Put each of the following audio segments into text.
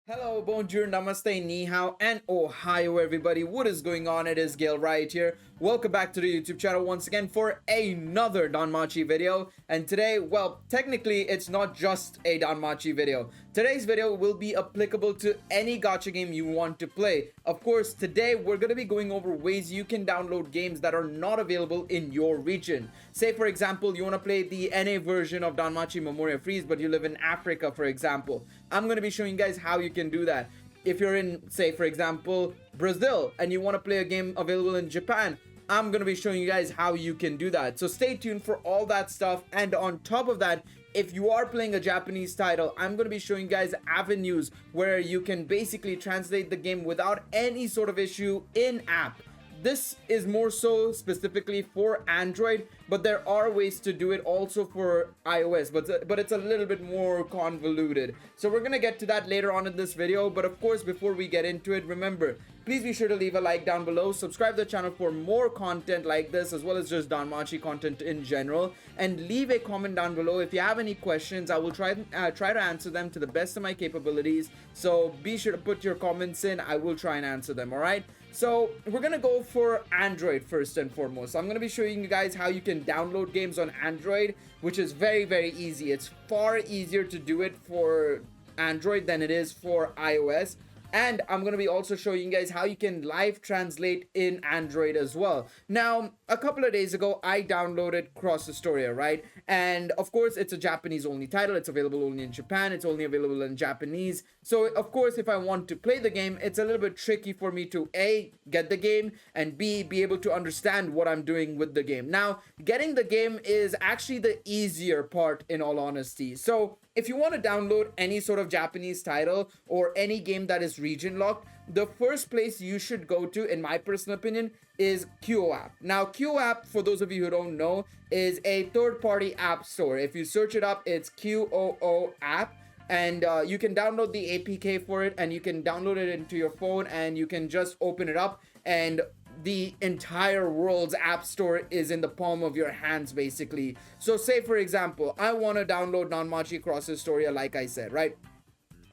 Hello, bonjour, namaste, ni hao, and ohio, everybody. What is going on? It is Galeriot here. Welcome back to the YouTube channel once again for another Danmachi video. And today, well, technically, it's not just a Danmachi video. Today's video will be applicable to any gacha game you want to play. Of course, today we're going to be going over ways you can download games that are not available in your region. Say, for example, you want to play the NA version of Danmachi Memoria Freese, but you live in Africa, for example. I'm going to be showing you guys how you can do that. If you're in, say, for example, Brazil, and you want to play a game available in Japan, I'm going to be showing you guys how you can do that. So stay tuned for all that stuff. And on top of that, if you are playing a Japanese title, I'm going to be showing you guys avenues where you can basically translate the game without any sort of issue in-app. This is more so specifically for Android, but there are ways to do it also for iOS, but it's a little bit more convoluted. So we're gonna get to that later on in this video. But of course, before we get into it, remember, please be sure to leave a like down below, subscribe to the channel for more content like this, as well as just Danmachi content in general, and leave a comment down below if you have any questions. I will try to answer them to the best of my capabilities. So be sure to put your comments in. I will try and answer them. All right. So we're gonna go for Android first and foremost. So I'm gonna be showing you guys how you can download games on Android, which is very easy. It's far easier to do it for Android than it is for iOS. And I'm going to be also showing you guys how you can live translate in Android as well. Now, a couple of days ago, I downloaded Cross Historia, right? And of course, it's a Japanese only title. It's available only in Japan. It's only available in Japanese. So, of course, if I want to play the game, it's a little bit tricky for me to A, get the game, and B, be able to understand what I'm doing with the game. Now, getting the game is actually the easier part, in all honesty. So, if you want to download any sort of Japanese title or any game that is region locked, the first place you should go to, in my personal opinion, is QooApp. Now, QooApp, for those of you who don't know, is a third-party app store. If you search it up, it's QooApp. And you can download the APK for it, and you can download it into your phone, and you can just open it up, and the entire world's app store is in the palm of your hands, basically. So say, for example, I want to download Danmachi Cross Historia, like I said, right?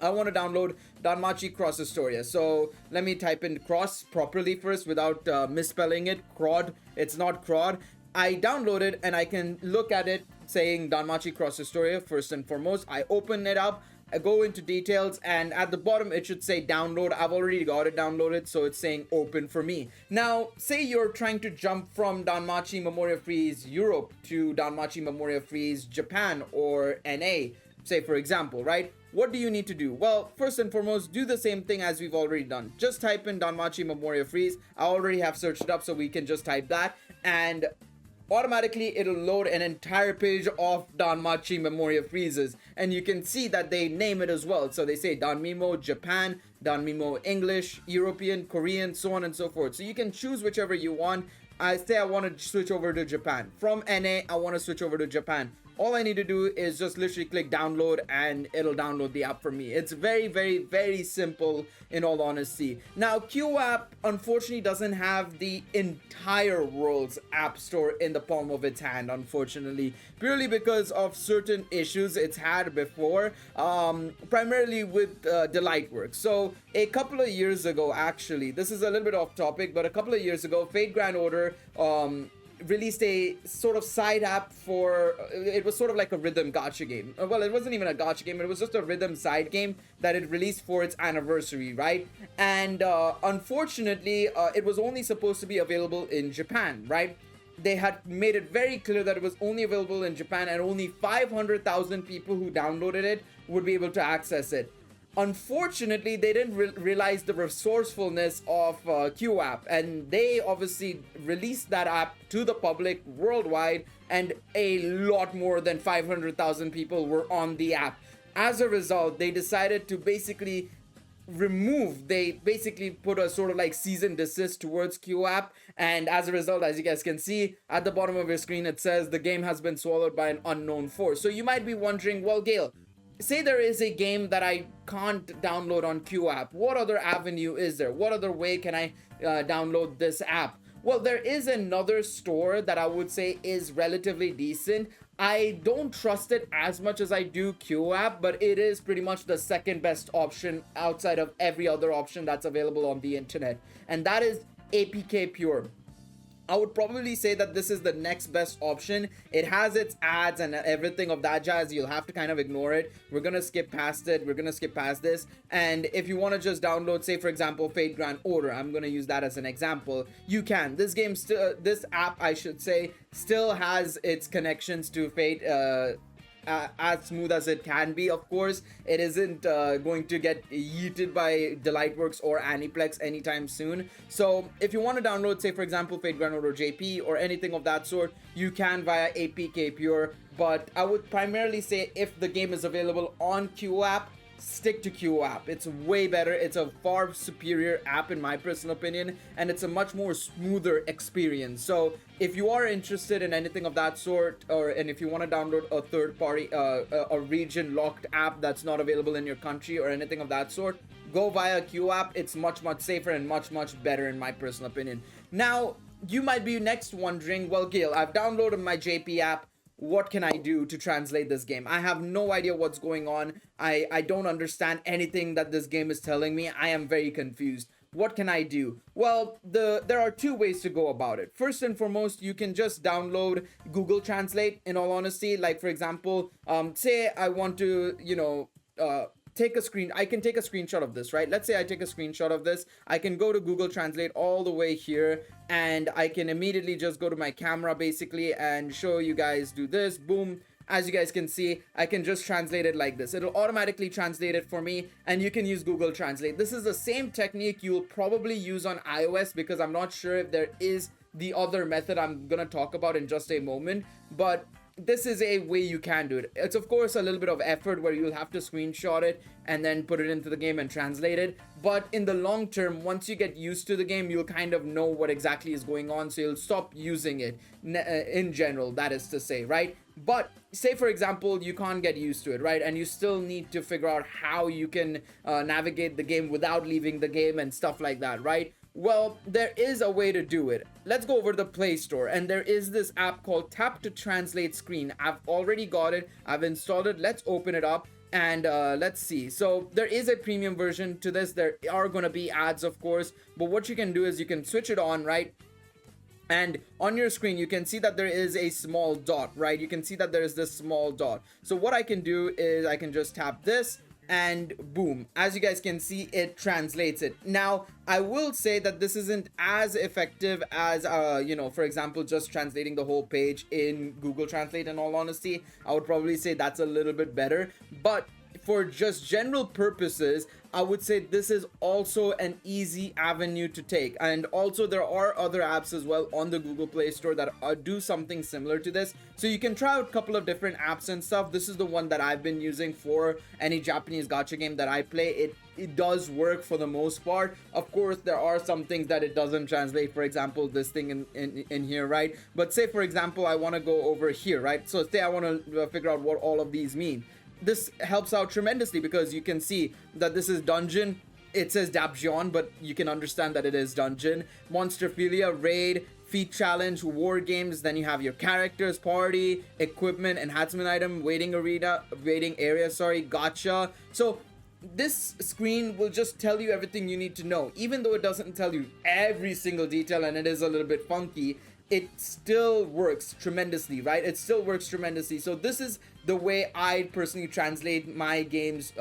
I want to download Danmachi Cross Historia. So let me type in cross properly first without misspelling it. Crod. It's not crod. I download it and I can look at it saying Danmachi Cross Historia first and foremost. I open it up. I go into details, and at the bottom it should say download. I've already got it downloaded, so it's saying open for me. Now, say you're trying to jump from Danmachi Memoria Freese Europe to Danmachi Memoria Freese Japan or NA, say for example, right? What do you need to do? Well, first and foremost, do the same thing as we've already done. Just type in Danmachi Memoria Freese. I already have searched it up, so we can just type that, and automatically it'll load an entire page of Danmachi Memoria Freezes, and you can see that they name it as well. So they say Danmimo Japan, Danmimo English, European, Korean, so on and so forth. So you can choose whichever you want. I say I want to switch over to Japan. From NA, I want to switch over to Japan. All I need to do is just literally click download, and it'll download the app for me. It's very simple, in all honesty. Now, QooApp unfortunately doesn't have the entire world's app store in the palm of its hand, unfortunately, purely because of certain issues it's had before, primarily with Delightworks. So a couple of years ago, actually, this is a little bit off topic, but a couple of years ago, Fate Grand Order released a sort of side app for, it was sort of like a rhythm gacha game. Well, it wasn't even a gacha game, it was just a rhythm side game that it released for its anniversary, right? And unfortunately, it was only supposed to be available in Japan, right? They had made it very clear that it was only available in Japan, and only 500,000 people who downloaded it would be able to access it. Unfortunately, they didn't realize the resourcefulness of QooApp, and they obviously released that app to the public worldwide, and a lot more than 500,000 people were on the app. As a result, they decided to basically put a sort of like cease and desist towards QooApp, and as a result, as you guys can see at the bottom of your screen, it says the game has been swallowed by an unknown force. So you might be wondering, well, Gail, say there is a game that I can't download on QooApp. What other avenue is there? What other way can I download this app? Well, there is another store that I would say is relatively decent. I don't trust it as much as I do QooApp, but it is pretty much the second best option outside of every other option that's available on the internet, and that is APK Pure. I would probably say that this is the next best option. It has its ads and everything of that jazz. You'll have to kind of ignore it. We're gonna skip past it. We're gonna skip past this. And if you want to just download, say for example, Fate Grand Order, I'm gonna use that as an example. You can. This game still, this app, I should say, still has its connections to Fate. As smooth as it can be. Of course, it isn't going to get yeeted by Delightworks or Aniplex anytime soon. So if you want to download, say for example, Fate Grand Order JP or anything of that sort, you can via APK Pure. But I would primarily say if the game is available on QooApp, stick to QooApp. It's way better. It's a far superior app in my personal opinion, and it's a much more smoother experience. So if you are interested in anything of that sort, and if you want to download a third party a region locked app that's not available in your country or anything of that sort, go via QooApp. It's much safer and much better in my personal opinion. Now you might be next wondering, well Gail, I've downloaded my JP app, what can I do to translate this game? I have no idea what's going on. I don't understand anything that this game is telling me. I am very confused. What can I do? Well, there are two ways to go about it. First and foremost, you can just download Google Translate, in all honesty. Like for example, say I want to, I can take a screenshot of this, right? Let's say I take a screenshot of this. I can go to Google Translate all the way here, and I can immediately just go to my camera basically and show you guys, do this, boom. As you guys can see, I can just translate it like this. It'll automatically translate it for me, and you can use Google Translate. This is the same technique you'll probably use on iOS, because I'm not sure if there is the other method I'm gonna talk about in just a moment, but this is a way you can do it. It's of course a little bit of effort where you'll have to screenshot it and then put it into the game and translate it, but in the long term, once you get used to the game, you'll kind of know what exactly is going on, so you'll stop using it in general, that is to say, right? But say for example you can't get used to it, right, and you still need to figure out how you can navigate the game without leaving the game and stuff like that, right? Well, there is a way to do it. Let's go over to the Play Store, and there is this app called Tap to Translate Screen. I've already got it. I've installed it. Let's open it up and let's see. So there is a premium version to this. There are going to be ads, of course, but what you can do is you can switch it on, right? And on your screen you can see that there is a small dot, right? You can see that there is this small dot. So what I can do is I can just tap this, and boom, as you guys can see, it translates it. Now I will say that this isn't as effective as for example, just translating the whole page in Google Translate. In all honesty, I would probably say that's a little bit better, but for just general purposes, I would say this is also an easy avenue to take. And also there are other apps as well on the Google Play Store that do something similar to this, so you can try out a couple of different apps and stuff. This is the one that I've been using for any Japanese gacha game that I play. It does work for the most part. Of course, there are some things that it doesn't translate, for example this thing in here, right? But say for example I want to go over here, right? So say I want to figure out what all of these mean. This helps out tremendously because you can see that this is dungeon. It says Dabjion, but you can understand that it is dungeon. Monsterphilia, raid, feat challenge, war games. Then you have your characters, party, equipment, enhancement item, waiting area, gacha. So this screen will just tell you everything you need to know. Even though it doesn't tell you every single detail and it is a little bit funky, it still works tremendously, right? It still works tremendously. So this is the way I personally translate my games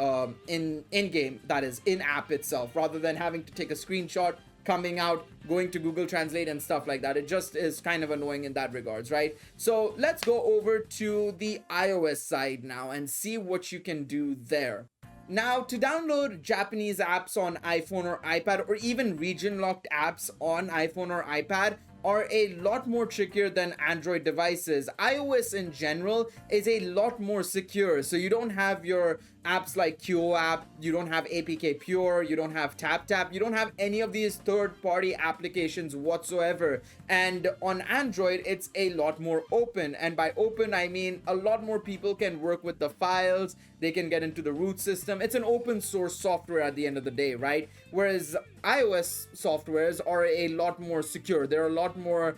in game, that is in app itself, rather than having to take a screenshot, coming out, going to Google Translate and stuff like that. It just is kind of annoying in that regards, right? So let's go over to the iOS side now and see what you can do there. Now, to download Japanese apps on iPhone or iPad, or even region-locked apps on iPhone or iPad, are a lot more trickier than Android devices. iOS in general is a lot more secure, so you don't have your apps like QooApp, you don't have APK Pure, you don't have TapTap, you don't have any of these third-party applications whatsoever. And on Android, it's a lot more open, and by open I mean a lot more people can work with the files, they can get into the root system. It's an open source software at the end of the day, right? Whereas iOS softwares are a lot more secure. They're a lot lot more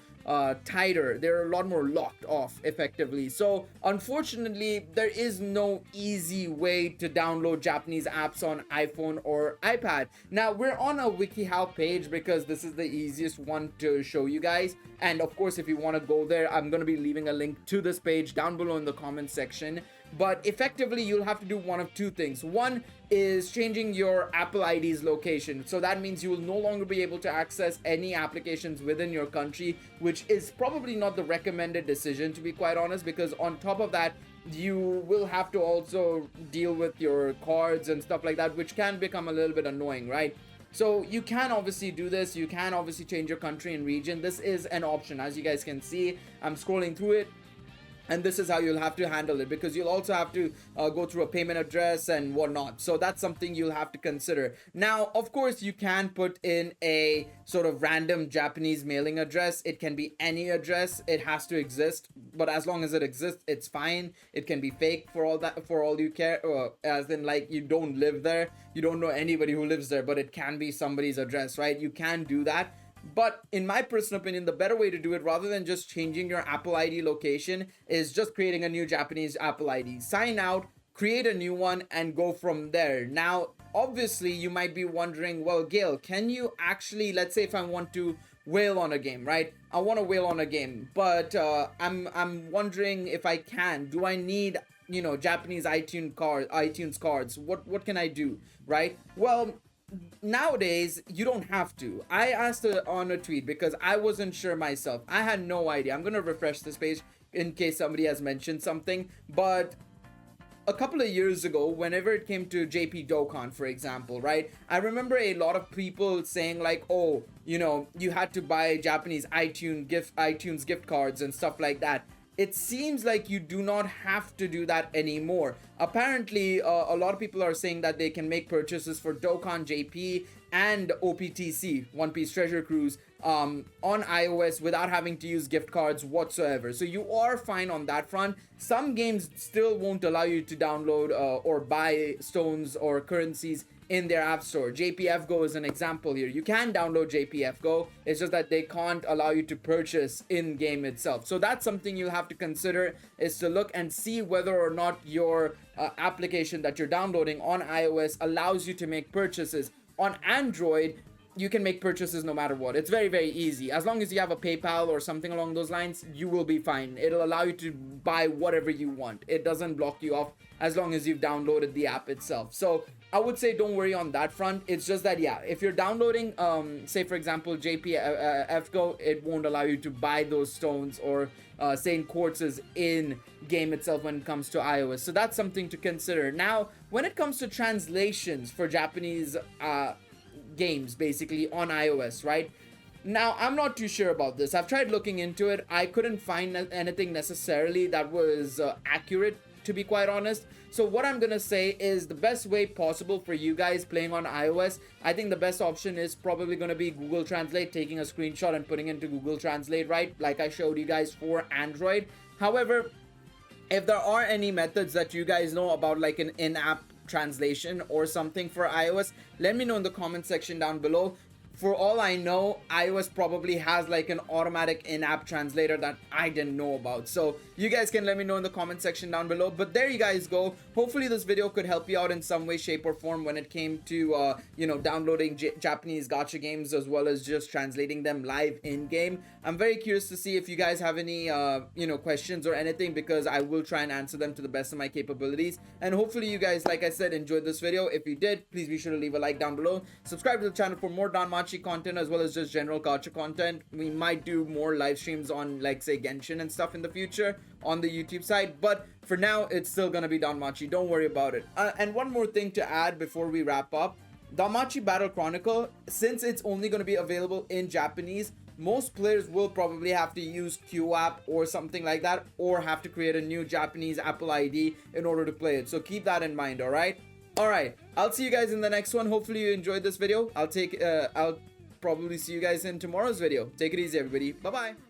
tighter. They're a lot more locked off effectively. So unfortunately, there is no easy way to download Japanese apps on iPhone or iPad. Now we're on a WikiHow page because this is the easiest one to show you guys. And of course, if you want to go there, I'm going to be leaving a link to this page down below in the comments section. But effectively, you'll have to do one of two things. One is changing your Apple ID's location. So that means you will no longer be able to access any applications within your country, which is probably not the recommended decision, to be quite honest, because on top of that, you will have to also deal with your cards and stuff like that, which can become a little bit annoying, right? So you can obviously do this. You can obviously change your country and region. This is an option. As you guys can see, I'm scrolling through it. And this is how you'll have to handle it, because you'll also have to go through a payment address and whatnot. So that's something you'll have to consider. Now, of course, you can put in a sort of random Japanese mailing address. It can be any address. It has to exist. But as long as it exists, it's fine. It can be fake for all that, for all you care. As in, like, you don't live there. You don't know anybody who lives there, but it can be somebody's address, right? You can do that. But in my personal opinion, the better way to do it, rather than just changing your Apple ID location, is just creating a new Japanese Apple ID. Sign out, create a new one, and go from there. Now, obviously, you might be wondering, well, Gail, can you actually, let's say if I want to whale on a game, right? I want to whale on a game, but I'm wondering if I can. Do I need, you know, Japanese iTunes cards? What can I do, right? Well, nowadays you don't have to. I asked on a tweet because I wasn't sure myself. I had no idea. I'm gonna refresh this page in case somebody has mentioned something, but a couple of years ago, whenever it came to JP Dokkan, for example, right, I remember a lot of people saying like, oh, you know, you had to buy Japanese iTunes gift cards and stuff like that. It seems like you do not have to do that anymore. Apparently, a lot of people are saying that they can make purchases for Dokkan JP and OPTC, One Piece Treasure Cruise, on iOS without having to use gift cards whatsoever. So you are fine on that front. Some games still won't allow you to download or buy stones or currencies in their app store. JPF Go is an example here. You can download JPF Go. It's just that they can't allow you to purchase in game itself. So that's something you'll have to consider, is to look and see whether or not your application that you're downloading on iOS allows you to make purchases. On Android, you can make purchases no matter what. It's very, very easy. As long as you have a PayPal or something along those lines, you will be fine. It'll allow you to buy whatever you want. It doesn't block you off as long as you've downloaded the app itself. So I would say don't worry on that front. It's just that, yeah, if you're downloading, say for example, JPF Go, it won't allow you to buy those stones or Saint Quartzes in game itself when it comes to iOS. So that's something to consider. Now, when it comes to translations for Japanese games, basically on iOS, right? Now, I'm not too sure about this. I've tried looking into it. I couldn't find anything necessarily that was accurate, to be quite honest. So what I'm gonna say is the best way possible for you guys playing on iOS, I think the best option is probably gonna be Google Translate, taking a screenshot and putting into Google Translate, right? Like I showed you guys for Android. However, if there are any methods that you guys know about, like an in-app translation or something for iOS, let me know in the comment section down below. For all I know, iOS probably has like an automatic in-app translator that I didn't know about. So you guys can let me know in the comment section down below. But there you guys go. Hopefully this video could help you out in some way, shape, or form when it came to, you know, downloading Japanese gacha games as well as just translating them live in-game. I'm very curious to see if you guys have any, you know, questions or anything, because I will try and answer them to the best of my capabilities. And hopefully you guys, like I said, enjoyed this video. If you did, please be sure to leave a like down below. Subscribe to the channel for more Danmachi content as well as just general gacha content. We might do more live streams on, like, say, Genshin and stuff in the future on the YouTube side, but for now it's still gonna be Danmachi. Don't worry about it. And one more thing to add before we wrap up: Danmachi Battle Chronicle, since it's only going to be available in Japanese, most players will probably have to use QooApp or something like that, or have to create a new Japanese Apple ID in order to play it. So keep that in mind. All right, I'll see you guys in the next one. Hopefully you enjoyed this video. I'll probably see you guys in tomorrow's video. Take it easy, everybody. Bye bye.